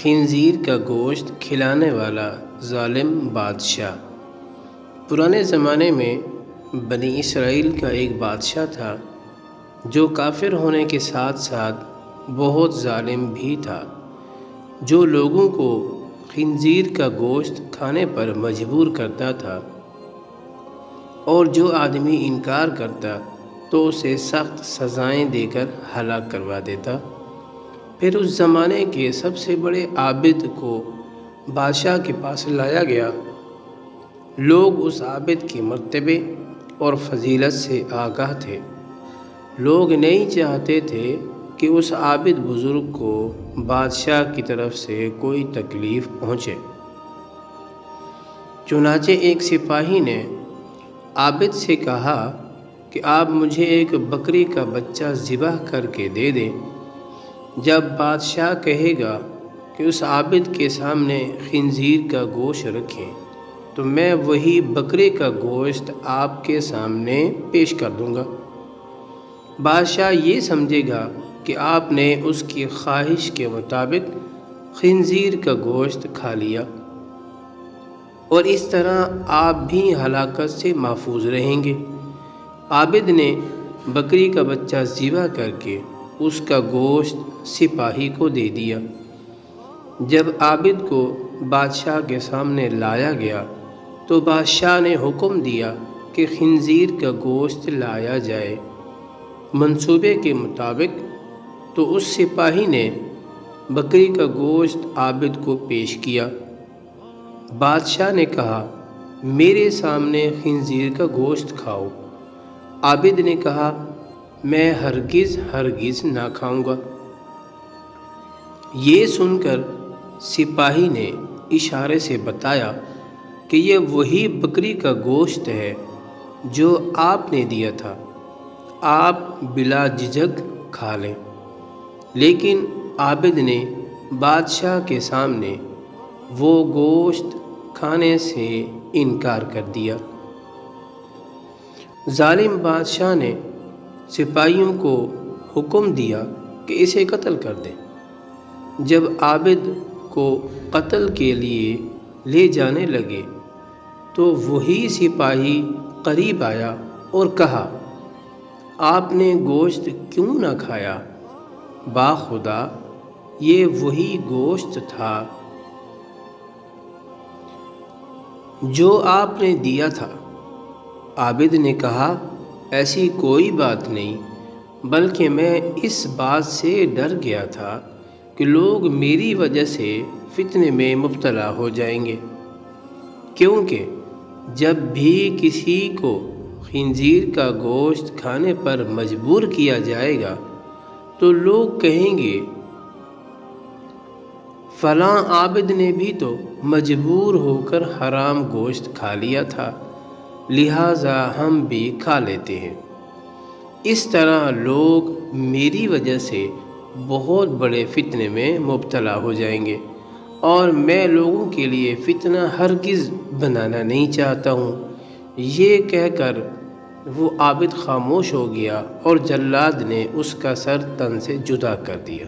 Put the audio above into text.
خنزیر کا گوشت کھلانے والا ظالم بادشاہ۔ پرانے زمانے میں بنی اسرائیل کا ایک بادشاہ تھا جو کافر ہونے کے ساتھ ساتھ بہت ظالم بھی تھا، جو لوگوں کو خنزیر کا گوشت کھانے پر مجبور کرتا تھا، اور جو آدمی انکار کرتا تو اسے سخت سزائیں دے کر ہلاک کروا دیتا۔ پھر اس زمانے کے سب سے بڑے عابد کو بادشاہ کے پاس لایا گیا۔ لوگ اس عابد کے مرتبے اور فضیلت سے آگاہ تھے۔ لوگ نہیں چاہتے تھے کہ اس عابد بزرگ کو بادشاہ کی طرف سے کوئی تکلیف پہنچے۔ چنانچہ ایک سپاہی نے عابد سے کہا کہ آپ مجھے ایک بکری کا بچہ ذبح کر کے دے دیں۔ جب بادشاہ کہے گا کہ اس عابد کے سامنے خنزیر کا گوشت رکھیں تو میں وہی بکرے کا گوشت آپ کے سامنے پیش کر دوں گا۔ بادشاہ یہ سمجھے گا کہ آپ نے اس کی خواہش کے مطابق خنزیر کا گوشت کھا لیا، اور اس طرح آپ بھی ہلاکت سے محفوظ رہیں گے۔ عابد نے بکری کا بچہ ذبح کر کے اس کا گوشت سپاہی کو دے دیا۔ جب عابد کو بادشاہ کے سامنے لایا گیا تو بادشاہ نے حکم دیا کہ خنزیر کا گوشت لایا جائے۔ منصوبے کے مطابق تو اس سپاہی نے بکری کا گوشت عابد کو پیش کیا۔ بادشاہ نے کہا، میرے سامنے خنزیر کا گوشت کھاؤ۔ عابد نے کہا، میں ہرگز نہ کھاؤں گا۔ یہ سن کر سپاہی نے اشارے سے بتایا کہ یہ وہی بکری کا گوشت ہے جو آپ نے دیا تھا، آپ بلا جھجک کھا لیں۔ لیکن عابد نے بادشاہ کے سامنے وہ گوشت کھانے سے انکار کر دیا۔ ظالم بادشاہ نے سپاہیوں کو حکم دیا کہ اسے قتل کر دیں۔ جب عابد کو قتل کے لیے لے جانے لگے تو وہی سپاہی قریب آیا اور کہا، آپ نے گوشت کیوں نہ کھایا؟ باخدا یہ وہی گوشت تھا جو آپ نے دیا تھا۔ عابد نے کہا، ایسی کوئی بات نہیں، بلکہ میں اس بات سے ڈر گیا تھا کہ لوگ میری وجہ سے فتنے میں مبتلا ہو جائیں گے، کیونکہ جب بھی کسی کو خنزیر کا گوشت کھانے پر مجبور کیا جائے گا تو لوگ کہیں گے، فلاں عابد نے بھی تو مجبور ہو کر حرام گوشت کھا لیا تھا، لہٰذا ہم بھی کھا لیتے ہیں۔ اس طرح لوگ میری وجہ سے بہت بڑے فتنے میں مبتلا ہو جائیں گے، اور میں لوگوں کے لیے فتنہ ہرگز بنانا نہیں چاہتا ہوں۔ یہ کہہ کر وہ عابد خاموش ہو گیا اور جلاد نے اس کا سر تن سے جدا کر دیا۔